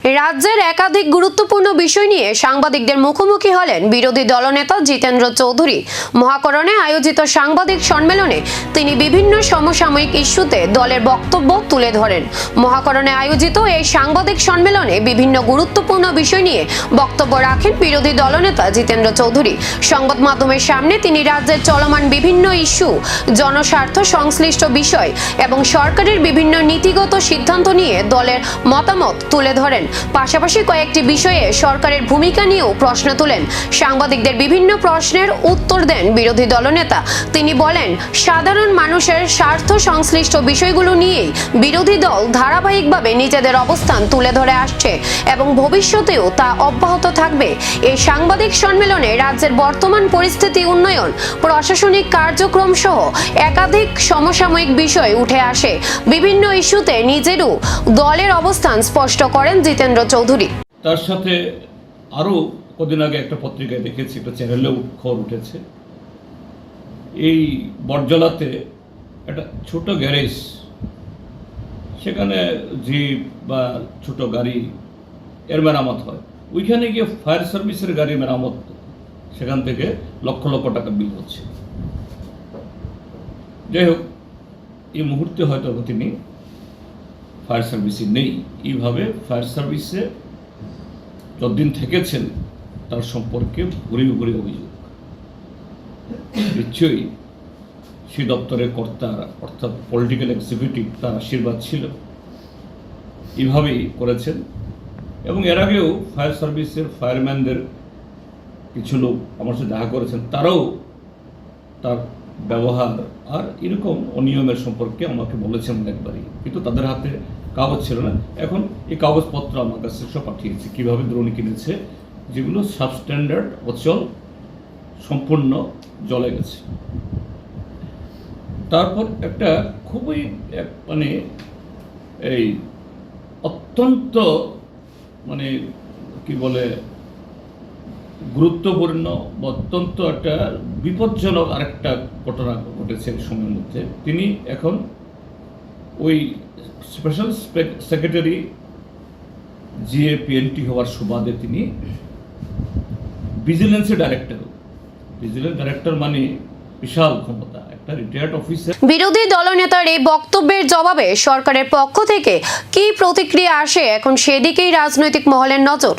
রাজ্যের একাধিক গুরুত্বপূর্ণ বিষয় নিয়ে সাংবাদিকদের মুখোমুখি হলেন বিরোধী দলনেতা জিতেন্দ্র চৌধুরী। মহাকরণে আয়োজিত সাংবাদিক সম্মেলনে তিনি বিভিন্ন সমসাময়িক ইস্যুতে দলের বক্তব্য তুলে ধরেন। মহাকরণে আয়োজিত এই সাংবাদিক সম্মেলনে বিভিন্ন গুরুত্বপূর্ণ বিষয় নিয়ে বক্তব্য রাখেন বিরোধী দলনেতা জিতেন্দ্র চৌধুরী। সংবাদ মাধ্যমের সামনে তিনি রাজ্যের চলমান বিভিন্ন ইস্যু, জনস্বার্থ সংশ্লিষ্ট বিষয় এবং সরকারের বিভিন্ন নীতিগত সিদ্ধান্ত নিয়ে দলের মতামত তুলে ধরেন। পাশাপাশি কয়েকটি বিষয়ে সরকারের ভূমিকা নিয়েও প্রশ্ন তোলেন। সাংবাদিকদের বিভিন্ন প্রশ্নের উত্তর দেন বিরোধী দলনেতা। তিনি বলেন, সাধারণ মানুষের স্বার্থ সংশ্লিষ্ট বিষয়গুলো নিয়েই বিরোধী দল ধারাবাহিকভাবে নিজেদের অবস্থান তুলে ধরে আসছে এবং ভবিষ্যতেও তা অব্যাহত থাকবে। এই সাংবাদিক সম্মেলনে রাজ্যের বর্তমান পরিস্থিতি, উন্নয়ন, প্রশাসনিক কার্যক্রম সহ একাধিক সমসাময়িক বিষয় উঠে আসে। বিভিন্ন ইস্যুতে নিজেরও দলের অবস্থান স্পষ্ট করেন জিতেন্দ্র চৌধুরী। তার সাথে আরো কদিন আগে একটা পত্রিকায় দেখেছি, একটা চ্যানেলেও খবর উঠেছে, এই বটজলাতে একটা ছোট গ্যারেজ, সেখানে জিপ বা ছোট গাড়ি এর মেরামত হয়। ওইখানে গিয়ে ফায়ার সার্ভিসের গাড়ি মেরামত, সেখান থেকে লক্ষ লক্ষ টাকা বিল হচ্ছে। যাই হোক, এই মুহূর্তে হয়তো তিনি ফায়ার সার্ভিসে নেই। এইভাবে ফায়ার সার্ভিসে যতদিন থেকেছেন তার সম্পর্কে ঘুরে ঘুরে অভিযোগ। নিশ্চয়ই সেই দপ্তরের কর্তা অর্থাৎ পলিটিক্যাল এক্সিকিউটিভ তার আশীর্বাদ ছিল, এইভাবেই করেছেন। এবং এর আগেও ফায়ার সার্ভিসের ফায়ারম্যানদের কিছু লোক আমার সাথে দেখা করেছেন, তারাও তার ব্যবহার আর এরকম অনিয়মের সম্পর্কে আমাকে বলেছেন অনেকবারই, কিন্তু তাদের হাতে কাগজ ছিল না। এখন এই কাগজপত্র আমার কাছে সব পাঠিয়েছে, কীভাবে দ্রোণী কিনেছে, যেগুলো সাবস্ট্যান্ডার্ড, অচল, সম্পূর্ণ জলে গেছে। তারপর একটা খুবই এই অত্যন্ত কি বলে গুরুত্বপূর্ণ, অত্যন্ত একটা বিপজ্জনক আরেকটা ঘটনা ঘটেছে এই সময়ের মধ্যে। তিনি এখন ওই স্পেশাল সেক্রেটারি জিএপিএনটি হওয়ার সুবাদে তিনি ভিজিলেন্সের ডাইরেক্টর। ভিজিলেন্স ডাইরেক্টর মানে বিশাল ক্ষমতা, একটা রিটায়ার্ড অফিসার। বিরোধী দলনেতার এই বক্তব্যের জবাবে সরকারের পক্ষ থেকে কি প্রতিক্রিয়া আসে, এখন সেদিকেই রাজনৈতিক মহলের নজর।